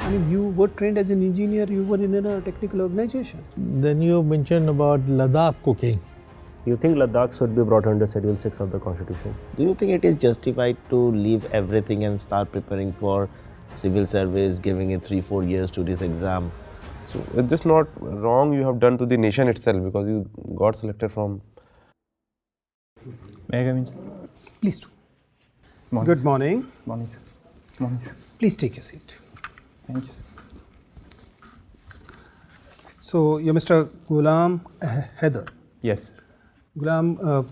I mean, you were trained as an engineer, you were in a technical organization. Then you mentioned about Ladakh cooking. You think Ladakh should be brought under Schedule 6 of the Constitution? Do you think it is justified to leave everything and start preparing for civil service, giving it 3-4 years to this exam? So is this not wrong you have done to the nation itself because you got selected from? May I come in, sir? Please do. Morning, Good sir. morning. Morning, sir. Morning, sir. Please take your seat. Thank you, sir. So, you're Mr. Gulam Haider. Yes, sir. Gulam,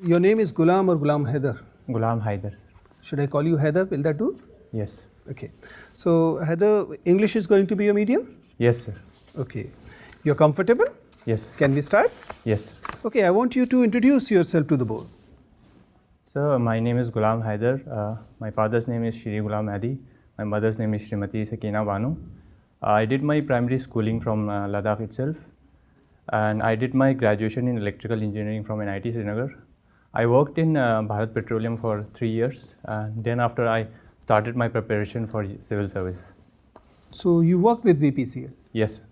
your name is Gulam or Gulam Haider? Gulam Haider. Should I call you Haider? Will that do? Yes. Okay. So, Haider, English is going to be your medium? Yes, sir. Okay. You're comfortable? Yes. Can we start? Yes. Okay, I want you to introduce yourself to the board. So, my name is Gulam Haider. My father's name is Shri Gulam Haider. My mother's name is Srimati Sakina Banu. I did my primary schooling from Ladakh itself, and I did my graduation in electrical engineering from NIT Srinagar. I worked in Bharat Petroleum for 3 years, and then after I started my preparation for civil service. So, you worked with VPCL Yes, sir.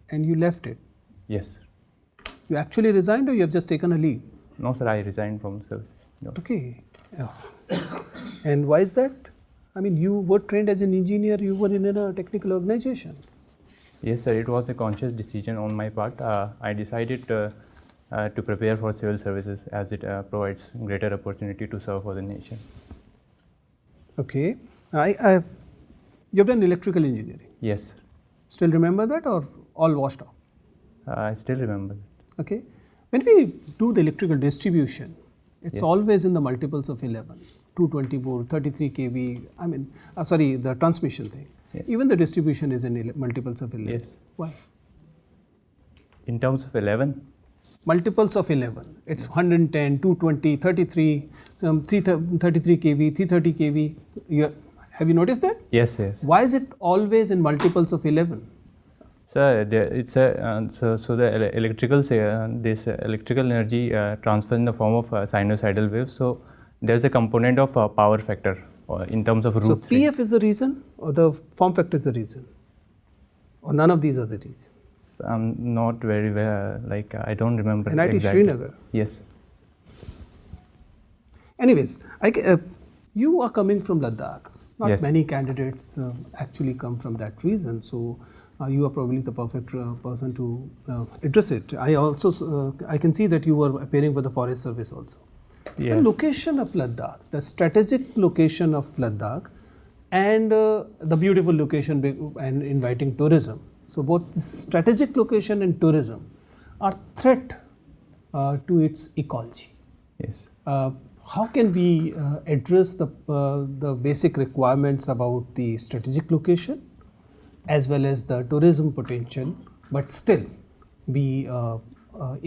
and you left it. Yes, sir. You actually resigned or you have just taken a leave? No, sir, I resigned from service. No. Okay. And why is that? I mean, you were trained as an engineer, you were in a technical organization. Yes, sir, it was a conscious decision on my part. I decided to prepare for civil services as it provides greater opportunity to serve for the nation. Okay. You've done electrical engineering. Yes, sir. Still remember that or all washed off? I still remember that. Okay. When we do the electrical distribution, it's Yes. always in the multiples of 11, 220 volt, 33 kV, I mean, sorry, the transmission thing. Yes. Even the distribution is in multiples of 11. Yes. Why? In terms of 11, Multiples of 11. It's 110, 220, 33, 33 kV, 330 kV. Have you noticed that? yes, yes. Why is it always in multiples of 11? So it's a so the electrical this electrical energy transfer in the form of sinusoidal waves. So there's a component of power factor in terms of root. So 3. PF is the reason or the form factor is the reason? Or none of these are the reasons? I'm not very well, like I don't remember NIT exactly. Srinagar. Yes. Anyways, you are coming from Ladakh. Not Yes. many candidates actually come from that reason. So you are probably the perfect person to address it. I can see that you were appearing for the Forest Service also. Yes. The location of Ladakh, the strategic location of Ladakh, and the beautiful location and inviting tourism. So both the strategic location and tourism are threat to its ecology. Yes. How can we address the basic requirements about the strategic location as well as the tourism potential, but still be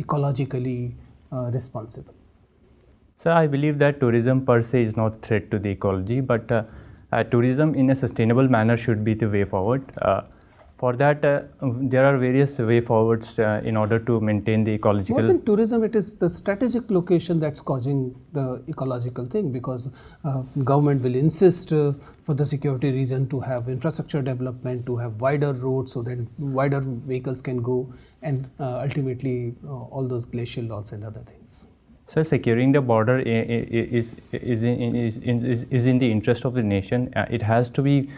ecologically responsible? So I believe that tourism per se is not threat to the ecology, but tourism in a sustainable manner should be the way forward. For that, there are various way forwards in order to maintain the ecological. More than tourism, it is the strategic location that's causing the ecological thing, because government will insist for the security reason to have infrastructure development, to have wider roads so that wider vehicles can go, and ultimately all those glacial lots and other things. So securing the border is in the interest of the nation. It has to be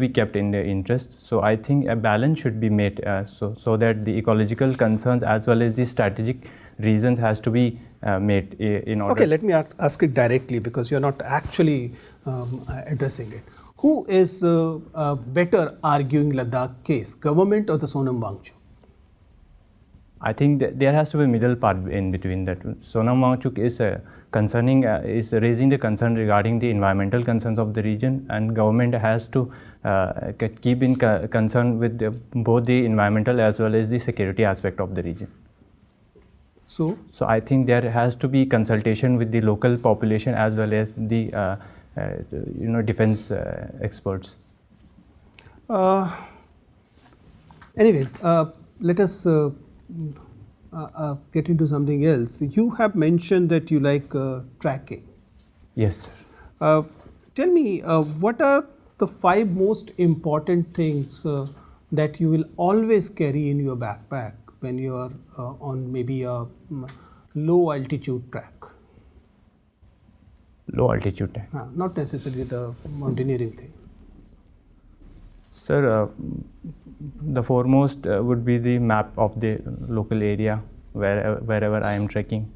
kept in the interest. So I think a balance should be made so that the ecological concerns as well as the strategic reasons has to be made in order. Okay, let me ask it directly, because you're not actually addressing it. Who is better arguing Ladakh case, government or the Sonam Wangchuk? I think that there has to be a middle part in between that. Sonam Wangchuk is is raising the concern regarding the environmental concerns of the region, and government has to keep in concern with both the environmental as well as the security aspect of the region. So I think there has to be consultation with the local population as well as the defense experts. Anyways, let us get into something else. You have mentioned that you like tracking. Yes. Tell me, what are the 5 most important things that you will always carry in your backpack when you are on maybe a low altitude track? Low altitude tank. Not necessarily the mountaineering thing. Sir, the foremost would be the map of the local area wherever I am trekking.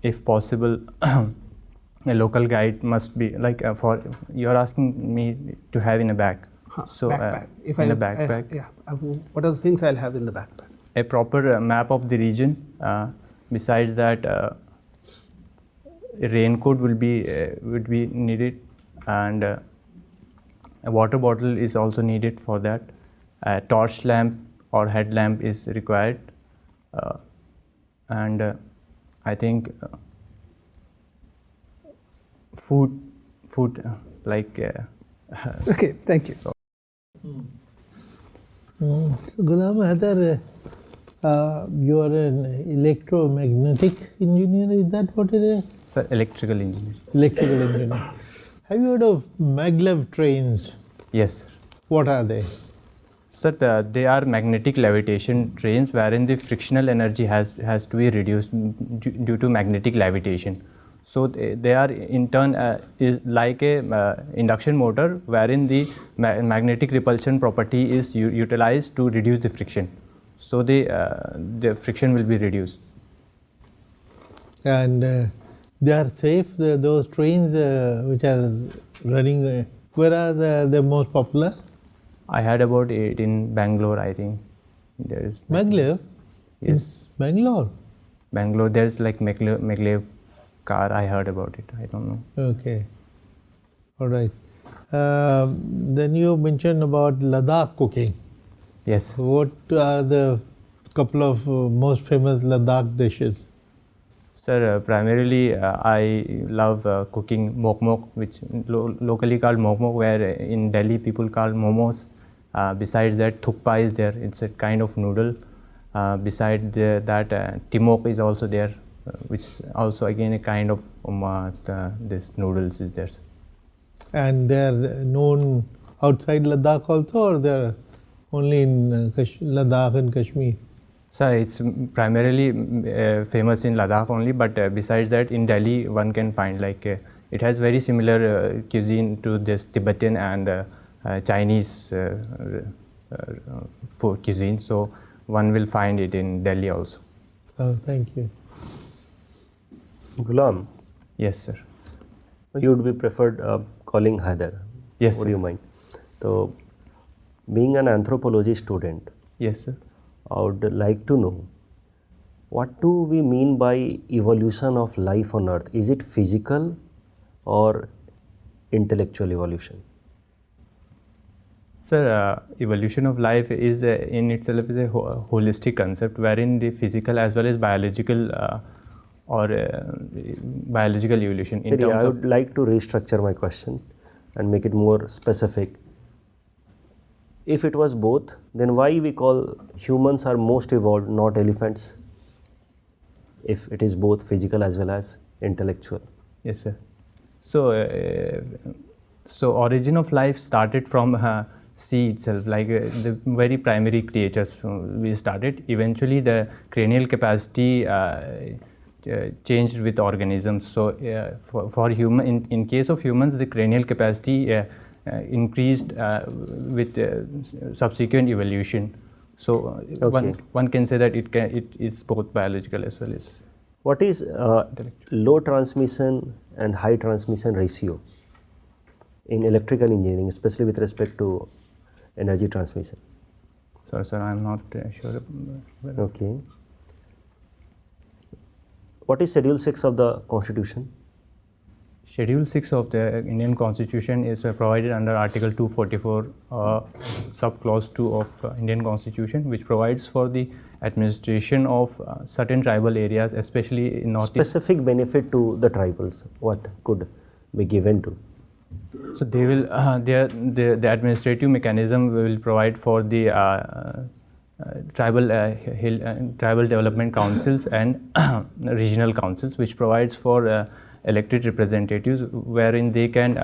If possible, a local guide must be like for you are asking me to have in a bag. So backpack. If in a backpack. What are the things I'll have in the backpack? A proper map of the region. Besides that, a raincoat would be needed, and a water bottle is also needed for that. A torch lamp or headlamp is required, and I think food like. Okay, thank you. Gulam Haider, you are an electromagnetic engineer, is that what it is? Sir, electrical engineer. Electrical engineer. Have you heard of maglev trains? Yes, sir. What are they? Sir, they are magnetic levitation trains wherein the frictional energy has to be reduced due to magnetic levitation. So they are in turn is like a induction motor wherein the magnetic repulsion property is utilized to reduce the friction. So the friction will be reduced. And they are safe, those trains which are running, where are they most popular? I heard about it in Bangalore, I think. There is Maglev? Yes. In Bangalore? Bangalore, there's like maglev car, I heard about it. I don't know. Okay. All right. Then you mentioned about Ladakh cooking. Yes. What are the couple of most famous Ladakh dishes? Sir, primarily I love cooking mok, which locally called mok, where in Delhi people call momos. Besides that, thukpa is there. It's a kind of noodle. Besides that, timok is also there, which also again a kind of this noodles is there. And they are known outside Ladakh also, or they are only in Ladakh and Kashmir? Sir, it's primarily famous in Ladakh only, but besides that, in Delhi one can find like it has very similar cuisine to this Tibetan and Chinese food cuisine. So one will find it in Delhi also. Oh, thank you. Gulam, Yes, sir. you would be preferred calling Haider. Yes, Would sir. you mind? So, being an anthropology student, Yes, sir. I would like to know, what do we mean by evolution of life on Earth? Is it physical or intellectual evolution? Sir, evolution of life is in itself is a holistic concept wherein the physical as well as biological biological evolution. In Shri, terms I of would like to restructure my question and make it more specific. If it was both, then why we call humans are most evolved, not elephants? If it is both physical as well as intellectual. Yes, sir. So origin of life started from sea itself, like the very primary creatures we started. Eventually, the cranial capacity changed with organisms. So for human, in case of humans, the cranial capacity increased with subsequent evolution. So Okay. one can say that it is both biological as well as. What is low transmission and high transmission ratio in electrical engineering, especially with respect to energy transmission? So, sir, I'm not sure. Okay. What is Schedule 6 of the Constitution? Schedule 6 of the Indian Constitution is provided under Article 244, Subclause 2 of Indian Constitution, which provides for the administration of certain tribal areas, especially in North East. Specific benefit to the tribals, what could be given to? So they will, the administrative mechanism will provide for the tribal development councils and regional councils, which provides for elected representatives wherein they can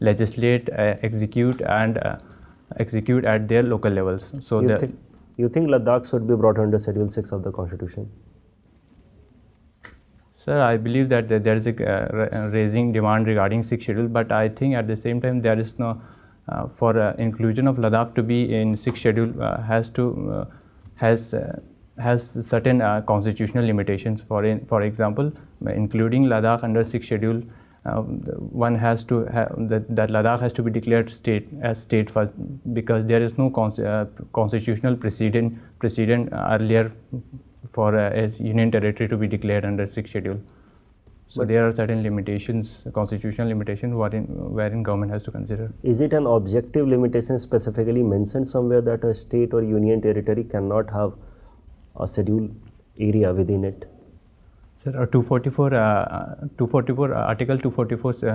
legislate, execute at their local levels. So you think Ladakh should be brought under Schedule 6 of the Constitution? Sir, I believe that there is a raising demand regarding 6th schedule, but I think at the same time there is no for inclusion of Ladakh to be in 6th schedule has certain constitutional limitations. For example, including Ladakh under 6th schedule, one has to that Ladakh has to be declared state first, because there is no constitutional precedent earlier for a union territory to be declared under 6th schedule. So but there are certain limitations, constitutional limitations, wherein government has to consider. Is it an objective limitation specifically mentioned somewhere that a state or union territory cannot have a schedule area within it? Sir, Article 244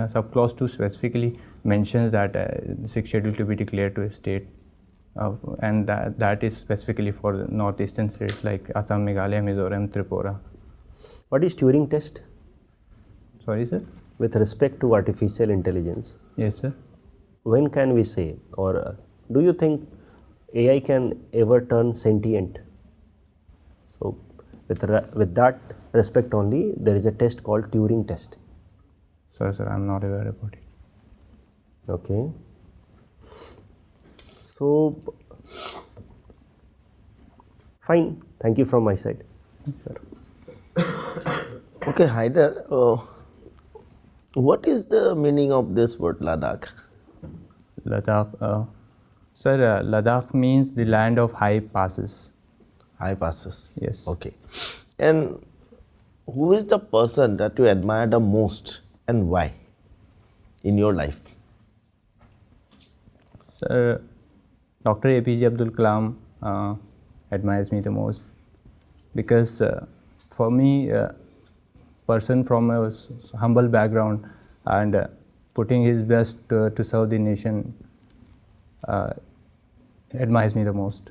subclause 2 specifically mentions that 6th schedule to be declared to a state, and that is specifically for the northeastern states like Assam, Meghalaya, Mizoram, Tripura. What is Turing test? Sorry, sir? With respect to artificial intelligence. Yes, sir. When can we say, or do you think AI can ever turn sentient? So, with that respect only, there is a test called Turing test. Sorry, sir, I am not aware about it. Okay. So, fine. Thank you from my side. Sir. Okay, Haider, what is the meaning of this word Ladakh? Ladakh, sir, Ladakh means the land of high passes. High passes. Yes. Okay. And who is the person that you admire the most and why in your life? Sir, Dr. APJ Abdul Kalam admires me the most, because for me, person from a humble background and putting his best to serve the nation admires me the most.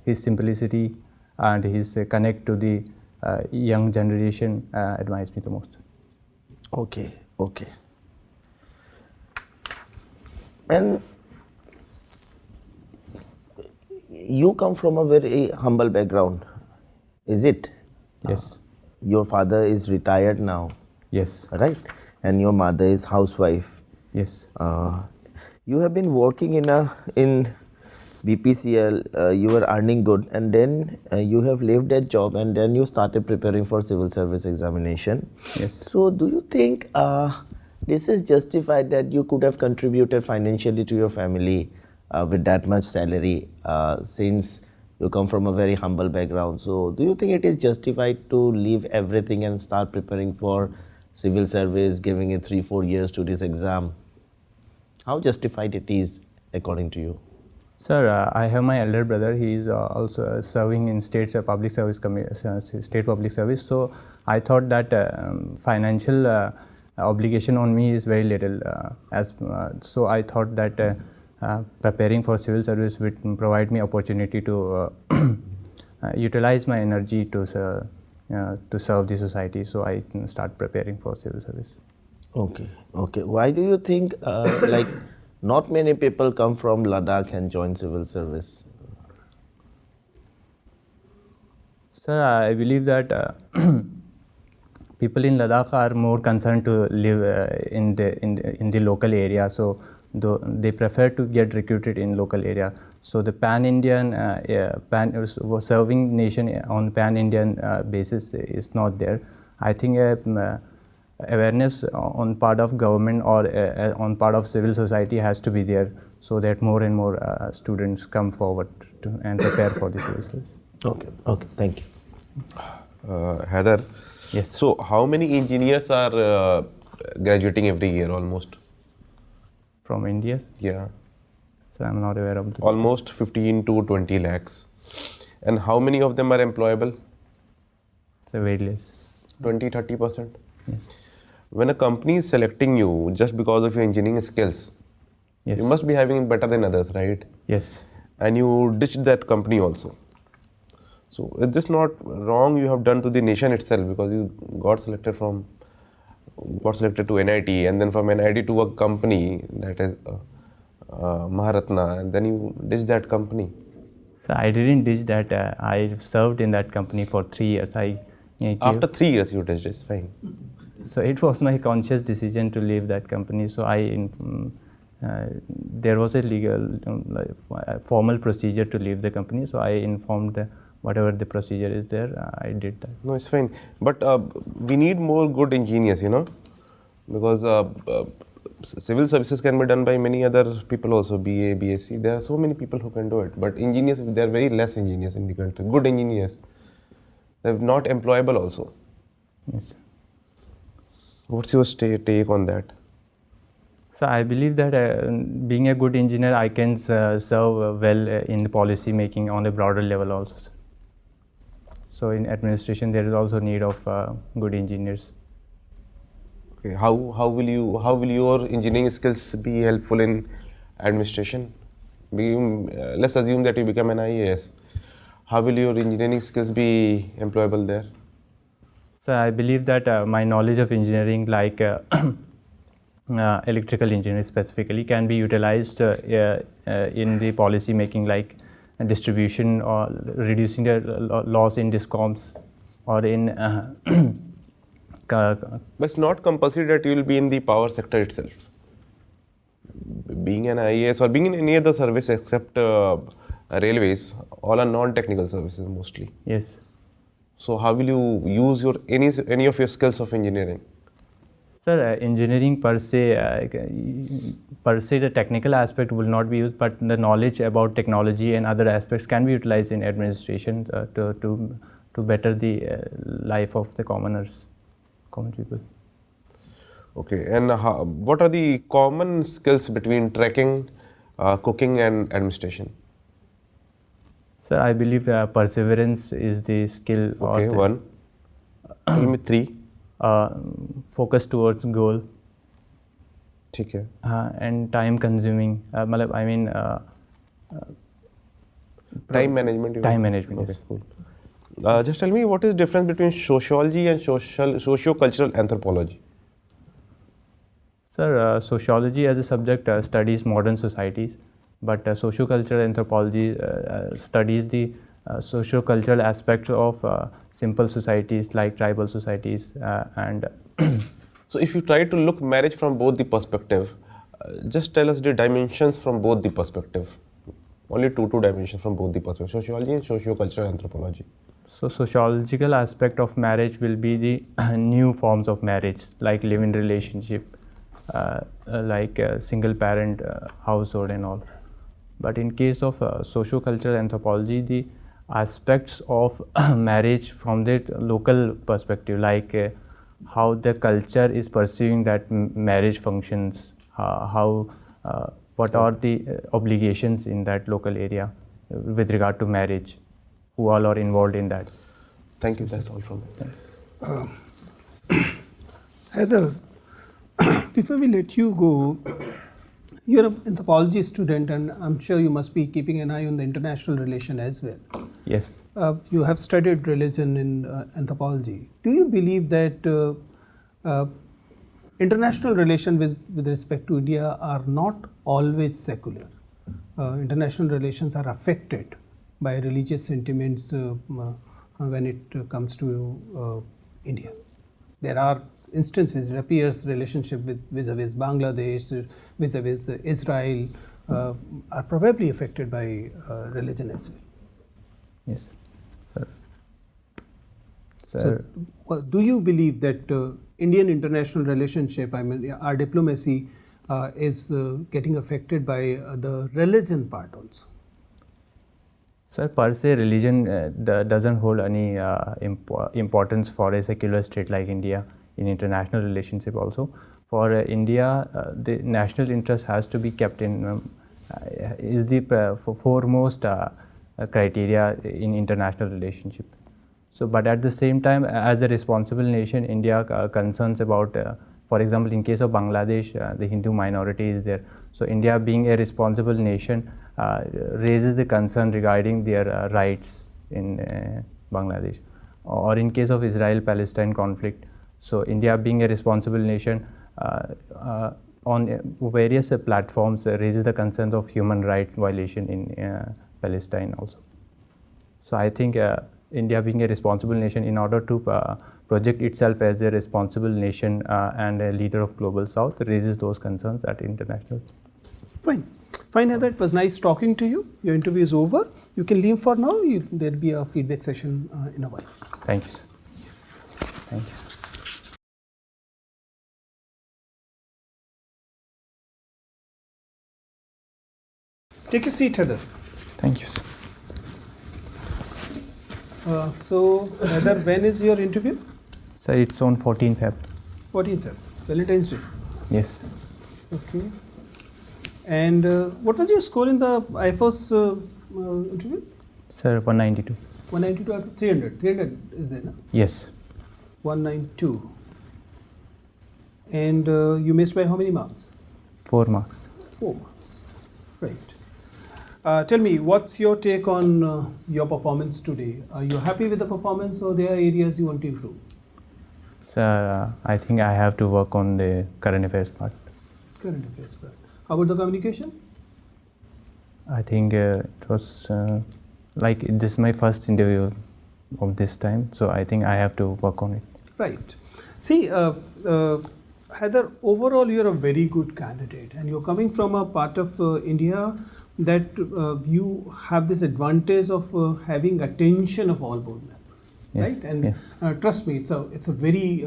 His simplicity and his connect to the young generation admires me the most. Okay, okay. And you come from a very humble background, is it? Yes. Your father is retired now. Yes. Right? And your mother is housewife. Yes. You have been working in BPCL, you were earning good, and then you have left that job and then you started preparing for civil service examination. Yes. So do you think this is justified that you could have contributed financially to your family with that much salary, since you come from a very humble background? So do you think it is justified to leave everything and start preparing for civil service, giving it 3-4 years to this exam? How justified it is according to you? Sir, I have my elder brother. He is also serving in state public service. So I thought that financial obligation on me is very little. So I thought that preparing for civil service would provide me opportunity to utilize my energy to serve the society. So I start preparing for civil service. Okay, okay. Why do you think like not many people come from Ladakh and join civil service? Sir, I believe that people in Ladakh are more concerned to live in the local area. So they prefer to get recruited in local area. So the pan-Indian serving nation on pan-Indian basis is not there. I think awareness on part of government or on part of civil society has to be there, so that more and more students come forward and prepare for the civil service. Okay, okay, thank you. Haider, Yes. So how many engineers are graduating every year almost? From India? Yeah. So I'm not aware of the Almost 15 to 20 lakhs. And how many of them are employable? So very less. 20-30%. Yes. When a company is selecting you just because of your engineering skills, Yes. you must be having it better than others, right? Yes. and you ditched that company also. So is this not wrong you have done to the nation itself, because you got selected to NIT, and then from NIT to a company that is Maharatna, and then you ditched that company? So I didn't ditch that. I served in that company for 3 years. After 3 years you ditched, it's fine. So it was my conscious decision to leave that company. So there was a legal, formal procedure to leave the company. So I informed whatever the procedure is there. I did that. No, it's fine. But we need more good engineers, because civil services can be done by many other people also, BA, BSc. There are so many people who can do it. But engineers, there are very less engineers in the country. Good engineers. They're not employable also. Yes. What's your take on that? So I believe that being a good engineer, I can serve well in the policy making on a broader level also. So in administration, there is also need of good engineers. Okay, how will your engineering skills be helpful in administration? Let's assume that you become an IAS. How will your engineering skills be employable there? So I believe that my knowledge of engineering, like electrical engineering specifically, can be utilized in the policy making, like distribution or reducing the loss in discoms, or in but it's not compulsory that you will be in the power sector itself. Being an IAS or being in any other service except railways, all are non-technical services mostly. Yes. So how will you use any of your skills of engineering? Sir, engineering per se, the technical aspect will not be used, but the knowledge about technology and other aspects can be utilized in administration to better the life of the common people. Okay, and what are the common skills between trekking, cooking and administration? Sir, I believe perseverance is the skill. Okay, one. Tell me 3. Focus towards goal. Okay. And time consuming. Time management. Time management. Okay, Yes. cool. Just tell me, what is the difference between sociology and socio-cultural anthropology? Sir, sociology as a subject studies modern societies, but socio-cultural anthropology studies the socio-cultural aspects of simple societies like tribal societies and. So if you try to look marriage from both the perspective, just tell us the dimensions from both the perspective. Only two dimensions from both the perspective, sociology and socio-cultural anthropology. So sociological aspect of marriage will be the new forms of marriage, like live-in relationship, like single parent household and all. But in case of socio-cultural anthropology, the aspects of marriage from the local perspective, like how the culture is pursuing that marriage functions, what are the obligations in that local area with regard to marriage, who all are involved in that. Thank you, that's all from me. Haider, before we let you go, you're an anthropology student and I'm sure you must be keeping an eye on the international relation as well. Yes. You have studied religion in anthropology. Do you believe that international relations with respect to India are not always secular? International relations are affected by religious sentiments when it comes to India. There are instances, it appears, relationship with vis-a-vis Bangladesh, vis-a-vis Israel are probably affected by religion as well. Yes. Sir. So, do you believe that Indian international relationship, our diplomacy is getting affected by the religion part also? Sir, per se, religion doesn't hold any importance for a secular state like India in international relationship also. For India, the national interest has to be kept in, is the foremost criteria in international relationship. So, but at the same time, as a responsible nation, India concerns about, for example, in case of Bangladesh, the Hindu minority is there. So, India being a responsible nation raises the concern regarding their rights in Bangladesh, or in case of Israel-Palestine conflict. So India, being a responsible nation, on various platforms raises the concerns of human rights violation in Palestine also. So I think India, being a responsible nation, in order to project itself as a responsible nation and a leader of global south, raises those concerns at international. Fine. Fine, Heather. It was nice talking to you. Your interview is over. You can leave for now. There'll be a feedback session in a while. Thank you, sir. Thanks. Take your seat, Heather. Thank you, sir. So, Heather, when is your interview? Sir, it's on 14th Feb. 14th, Valentine's Day. Yes. Okay. And what was your score in the IAS interview? Sir, 192. 192 out of 300. 300 is there, no? Yes. 192. And you missed by how many marks? 4 marks. 4 marks. Right. Tell me, what's your take on your performance today? Are you happy with the performance, or there are areas you want to improve? Sir, I think I have to work on the current affairs part. Current affairs part. How about the communication? I think it was like this is my first interview of this time, so I think I have to work on it. Right. See, Heather, overall you're a very good candidate, and you're coming from a part of India that you have this advantage of having attention of all board members, Yes. right? And trust me, it's a very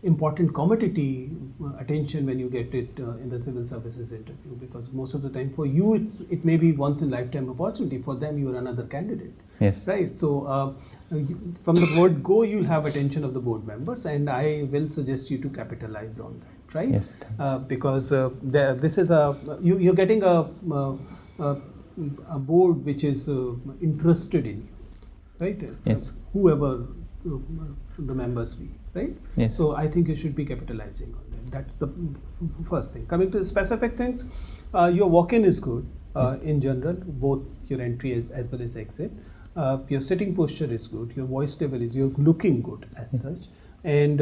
important commodity attention when you get it in the civil services interview, because most of the time for you it may be once in lifetime opportunity. For them, you are another candidate. Yes. Right. So from the word go, you'll have attention of the board members, and I will suggest you to capitalize on that. Right. Yes. Because this is you're getting a board which is interested in you. Right. Yes. Whoever the members be. Right? Yes. So I think you should be capitalizing on them. That's the first thing. Coming to the specific things, your walk-in is good in general, both your entry as well as exit. Your sitting posture is good. Your voice level you're looking good as such, and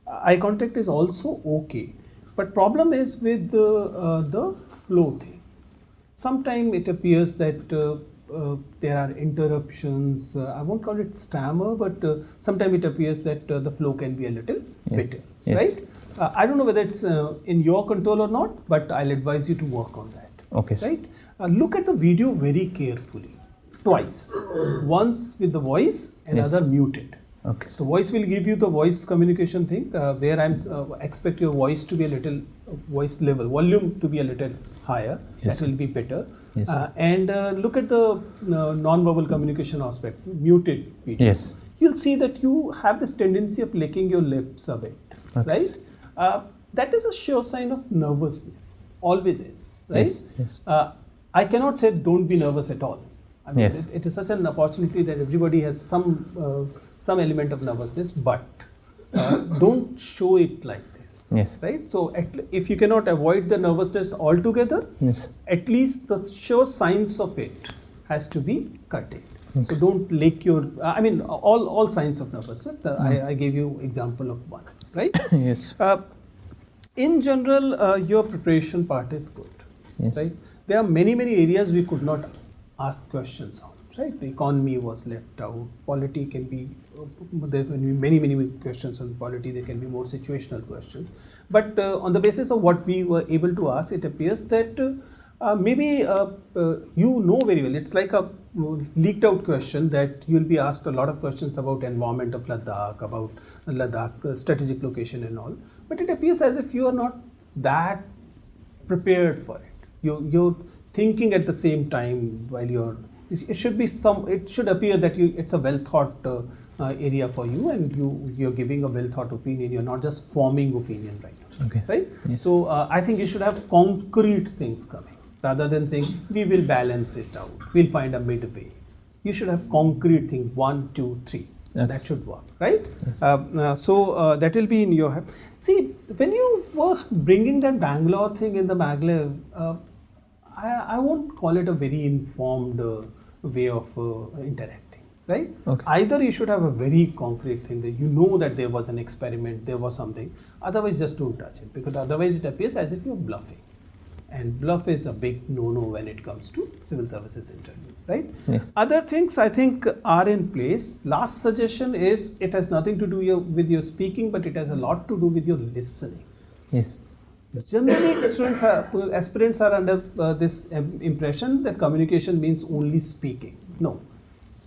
eye contact is also okay. But problem is with the flow thing. Sometimes it appears that there are interruptions. I won't call it stammer, but sometimes it appears that the flow can be a little better, Yes. right? I don't know whether it's in your control or not, but I'll advise you to work on that. Okay, sir. Right? Look at the video very carefully, twice. Once with the voice, another muted. Okay. The voice will give you the voice communication thing, where I'm expect your voice to be a little voice level, volume to be a little higher. Yes. That will be better. Yes. And look at the non-verbal communication aspect, muted video. Yes. You'll see that you have this tendency of licking your lips a bit, Okay. right? That is a sure sign of nervousness. Always is, right? Yes. Yes. I cannot say don't be nervous at all. I mean, Yes. it is such an opportunity that everybody has some element of nervousness, but don't show it like this. Yes. Right? So if you cannot avoid the nervousness altogether, Yes. at least the sure signs of it has to be curtailed. Okay. So don't lick your, all signs of nervousness. I gave you example of one, right? Yes. In general, your preparation part is good, Yes. right? There are many areas we could not ask questions on, right? The economy was left out. Polity can be, there can be many questions on polity. There can be more situational questions. But on the basis of what we were able to ask, it appears that maybe you know very well. It's like a leaked out question that you'll be asked a lot of questions about environment of Ladakh, about Ladakh strategic location and all. But it appears as if you are not that prepared for it. You're thinking at the same time while you're. It should be it should appear that it's a well thought area for you, and you're giving a well thought opinion. You're not just forming opinion right now. Okay. Right? Yes. So I think you should have concrete things coming rather than saying we will balance it out. We'll find a midway. You should have concrete things, 1, 2, 3. Okay. That should work, right? Yes. So that will be in your hand. See, when you were bringing that Bangalore thing in the maglev, I won't call it a very informed way of interacting, right? Okay. Either you should have a very concrete thing that you know that there was an experiment, there was something, otherwise just don't touch it, because otherwise it appears as if you're bluffing. And bluff is a big no-no when it comes to civil services interview, right? Yes. Other things I think are in place. Last suggestion is it has nothing to do with your speaking, but it has a lot to do with your listening. Yes. Generally, aspirants are under this impression that communication means only speaking. No.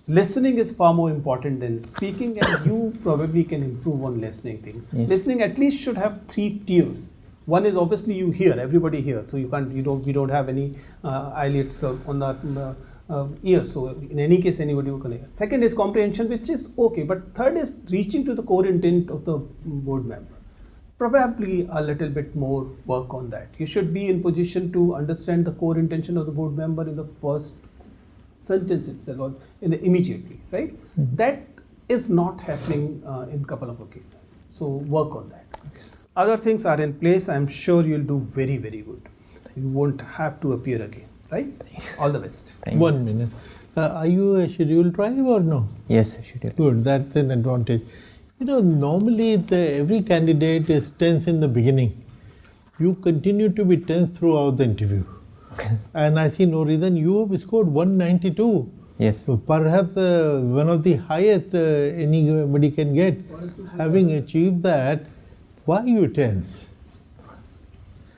Listening is far more important than speaking, and you probably can improve on listening thing. Yes. Listening at least should have 3 tiers. One is obviously you hear, everybody hears, so we don't have any eyelids on the ears, so in any case anybody will hear. Second is comprehension, which is okay, but third is reaching to the core intent of the board member. Probably a little bit more work on that. You should be in position to understand the core intention of the board member in the first sentence itself, or immediately, right? That is not happening in couple of occasions. So work on that. Okay. Other things are in place. I'm sure you'll do very, very good. You won't have to appear again, right? Thanks. All the best. Thanks. 1 minute. Are you a scheduled tribe or no? Yes, schedule. Good, that's an advantage. You know, normally every candidate is tense in the beginning. You continue to be tense throughout the interview. And I see no reason. You have scored 192. Yes. So perhaps one of the highest anybody can get. Having achieved that, why are you tense?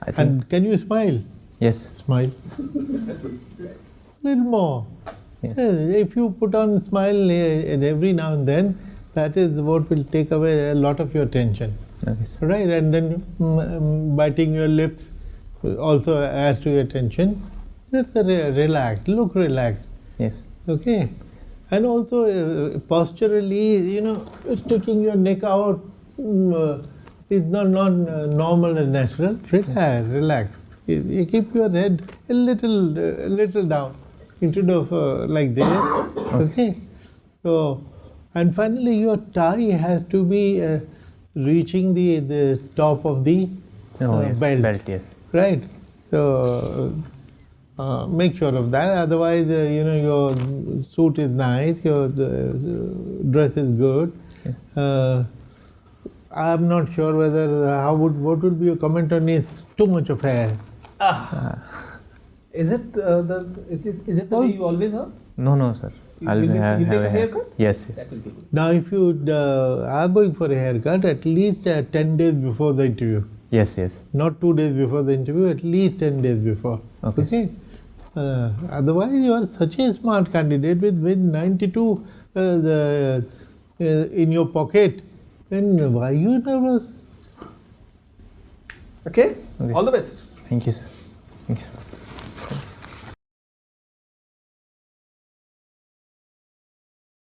I think. And can you smile? Yes. Smile. Little more. Yes. If you put on smile every now and then, that is what will take away a lot of your tension. Okay, sir. Right? And then biting your lips also adds to your tension. Just relax, look relaxed. Yes. Okay? And also posturally, you know, sticking your neck out is not normal and natural. Relax, relax. You keep your head a little down instead of like this. Okay? So, and finally your tie has to be reaching the top of the Yes. belt. Yes. Right? So, make sure of that. Otherwise, you know, your suit is nice, your dress is good. Yes. I'm not sure whether what would be your comment on is too much of hair. Is it is it the way you always are? No, sir. Will you take a haircut? Yes. Yes. That will be good. Now, if you are going for a haircut, at least 10 days before the interview. Yes. Yes. Not 2 days before the interview, at least 10 days before. Okay. Otherwise, you are such a smart candidate with 92 in your pocket. Then why are you nervous? Okay? Okay. All the best. Thank you, sir. Thank you, sir.